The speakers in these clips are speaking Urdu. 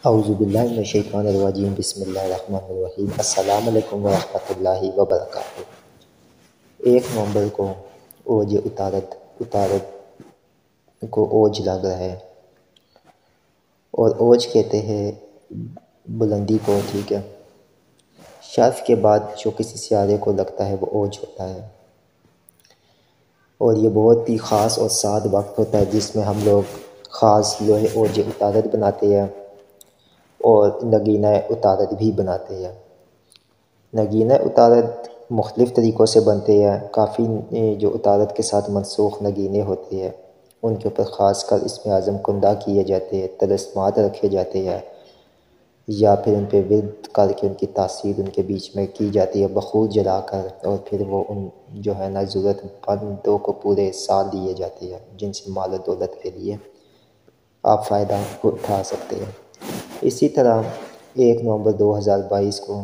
اعوذ باللہ من الشیطان الرجیم، بسم اللہ الرحمن الرحیم۔ السلام علیکم ورحمۃ اللہ وبرکاتہ۔ 1 نومبر کو اوج اتارت کو اوج لگ رہا ہے، اور اوج کہتے ہیں بلندی کو، ٹھیک ہے۔ شرف کے بعد جو کسی سیارے کو لگتا ہے وہ اوج ہوتا ہے، اور یہ بہت ہی خاص اور سعد وقت ہوتا ہے جس میں ہم لوگ خاص لوہے اوج اتارت بناتے ہیں اور نگینہ اتارت بھی بناتے ہیں۔ نگینہ اتارت مختلف طریقوں سے بنتے ہیں، کافی جو اتارت کے ساتھ منسوخ نگینے ہوتے ہیں ان کے اوپر خاص کر اسم اعظم کندہ کیے جاتے ہیں، طلسمات رکھے جاتے ہیں، یا پھر ان پہ ورد کر کے ان کی تاثیر ان کے بیچ میں کی جاتی ہے بخور جلا کر، اور پھر وہ ان جو ہے نا ضرورت مندوں کو پورے سال دیے جاتے ہیں، جن سے مال و دولت کے لیے آپ فائدہ اٹھا سکتے ہیں۔ اسی طرح 1 نومبر 2022 کو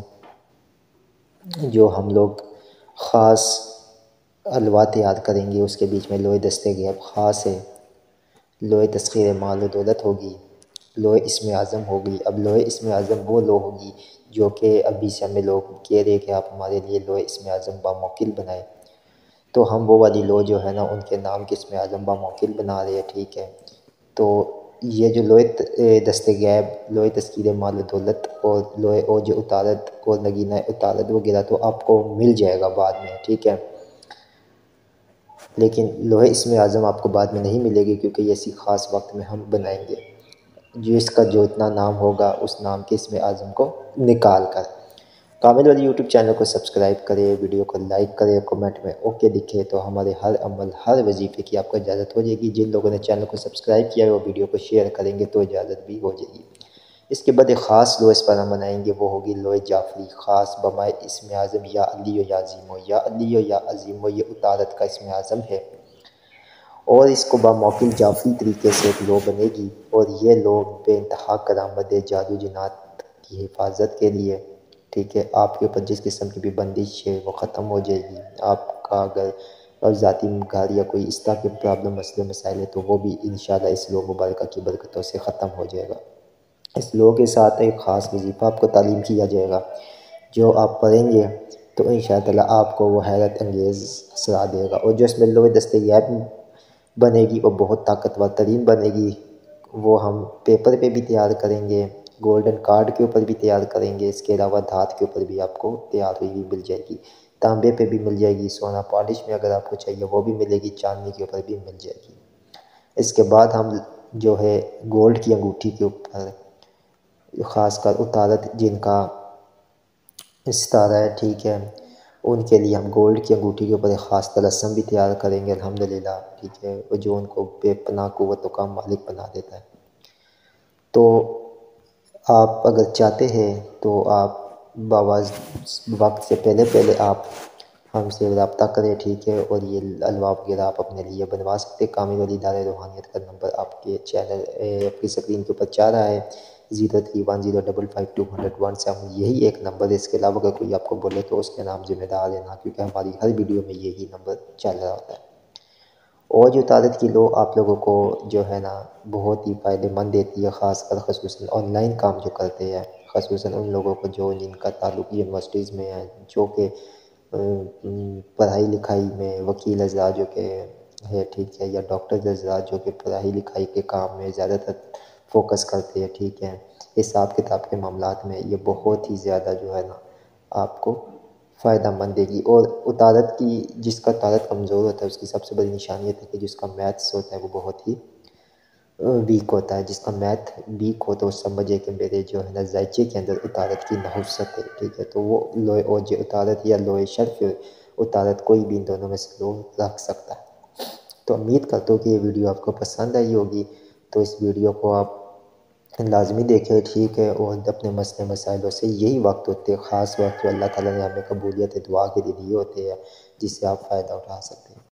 جو ہم لوگ خاص حلوہ تیار کریں گے، اس کے بیچ میں لوہے دستِ غیب خاص ہے، لوہے تسخیر مال و دولت ہوگی، لوہے اسم اعظم ہوگی۔ اب لوہے اسم اعظم وہ لوہ ہوگی جو کہ ابھی سے ہمیں لوگ کہہ رہے کہ آپ ہمارے لیے لوہے اسم اعظم باموکل بنائیں، تو ہم وہ والی لوہ جو ہے نا ان کے نام کے اسم اعظم باموکل بنا رہے ہیں، ٹھیک ہے۔ تو یہ جو لوہے دستِ غیب، لوہے تذکیر مال و دولت اور لوہے اوج اتارت اور نگینہ اتارت وغیرہ تو آپ کو مل جائے گا بعد میں، ٹھیک ہے، لیکن لوہے اسم اعظم آپ کو بعد میں نہیں ملے گی، کیونکہ یہ اسی خاص وقت میں ہم بنائیں گے، جس کا جو اتنا نام ہوگا اس نام کے اسم اعظم کو نکال کر۔ کامل والی یوٹیوب چینل کو سبسکرائب کرے، ویڈیو کو لائک کرے، کومنٹ میں اوکے لکھے، تو ہمارے ہر عمل ہر وظیفے کی آپ کو اجازت ہو جائے گی۔ جن لوگوں نے چینل کو سبسکرائب کیا ہے وہ ویڈیو کو شیئر کریں گے تو اجازت بھی ہو جائے گی۔ اس کے بعد ایک خاص لوہ اس پر ہم بنائیں گے، وہ ہوگی لوہے جعفری، خاص بمائے اسم اعظم یا علی و یا عظیم و، یا علی و یا عظیم و، یہ اتارت کا اسم اعظم ہے، اور اس کو باموکل جعفری طریقے سے ایک لوہ بنے گی، اور یہ لوہ بے انتہا کارآمد جادو جنات کی حفاظت کے لیے، ٹھیک ہے۔ آپ کے اوپر جس قسم کی بھی بندش ہے وہ ختم ہو جائے گی۔ آپ کا اگر ذاتی گھر یا کوئی اس طرح کی پرابلم مسئلے مسائل ہے تو وہ بھی انشاءاللہ اس لوہ مبارکہ کی برکتوں سے ختم ہو جائے گا۔ اس لوہ کے ساتھ ایک خاص وظیفہ آپ کو تعلیم کیا جائے گا، جو آپ پڑھیں گے تو انشاءاللہ آپ کو وہ حیرت انگیز اثرات دے گا، اور جو اس میں لوہے دستِ غیب بنے گی وہ بہت طاقتور ترین بنے گی۔ وہ ہم پیپر پہ بھی تیار کریں گے، گولڈن کارڈ کے اوپر بھی تیار کریں گے، اس کے علاوہ دھات کے اوپر بھی آپ کو تیار ہوئی بھی مل جائے گی، تانبے پہ بھی مل جائے گی، سونا پالش میں اگر آپ کو چاہیے وہ بھی ملے گی، چاندنی کے اوپر بھی مل جائے گی۔ اس کے بعد ہم جو ہے گولڈ کی انگوٹھی کے اوپر خاص کر اتارت جن کا ستارہ ہے، ٹھیک ہے، ان کے لیے ہم گولڈ کی انگوٹھی کے اوپر ایک خاص طلسم بھی تیار کریں گے الحمدللہ، ٹھیک ہے، جو ان کو بے پناہ قوتوں کا مالک بنا دیتا ہے۔ تو آپ اگر چاہتے ہیں تو آپ وقت سے پہلے آپ ہم سے رابطہ کریں، ٹھیک ہے، اور یہ حلوہ وغیرہ آپ اپنے لیے بنوا سکتے ہیں۔ کامل والی دار روحانیت کا نمبر آپ کے چینل آپ کی اسکرین کے اوپر چاہ رہا ہے، 0310552201، یہی ایک نمبر ہے، اس کے علاوہ اگر کوئی آپ کو بولے تو اس کے نام ذمہ دار لینا، کیونکہ ہماری ہر ویڈیو میں یہی نمبر چل رہا ہوتا ہے۔ اوج اتارت کی لوہ آپ لوگوں کو جو ہے نا بہت ہی فائدہ مند دیتی ہے، خاص کر خصوصاً آن لائن کام جو کرتے ہیں، خصوصاً ان لوگوں کو جن کا تعلق یونیورسٹیز میں ہے، جو کہ پڑھائی لکھائی میں وکیل حضرات جو کہ ہے، ٹھیک ہے، یا ڈاکٹر حضرات جو کہ پڑھائی لکھائی کے کام میں زیادہ تر فوکس کرتے ہیں، ٹھیک ہے، حساب کتاب کے معاملات میں یہ بہت ہی زیادہ جو ہے نا آپ کو فائدہ مند دے گی۔ اور اتارت کی جس کا اتارت کمزور ہوتا ہے اس کی سب سے بڑی نشانی ہے کہ جس کا میتھس ہوتا ہے وہ بہت ہی ویک ہوتا ہے، جس کا میتھ ویک ہو تو سمجھے کہ میرے جو ہے نا ذائچے کے اندر اتارت کی نحوست ہے، ٹھیک ہے، تو وہ لوہے اوج اتارت یا لوہے شرف اتارت کوئی بھی ان دونوں میں سے لوہ رکھ سکتا ہے۔ تو امید کرتا ہوں کہ یہ ویڈیو آپ کو پسند آئی ہوگی، تو اس ویڈیو کو آپ لازمی دیکھیں، ٹھیک ہے، اور اپنے مسئلے مسائلوں سے یہی وقت ہوتے ہیں، خاص وقت جو اللہ تعالیٰ نے ہمیں قبولیت دعا کے لیے دیے ہوتے ہیں، جس سے آپ فائدہ اٹھا سکتے ہیں۔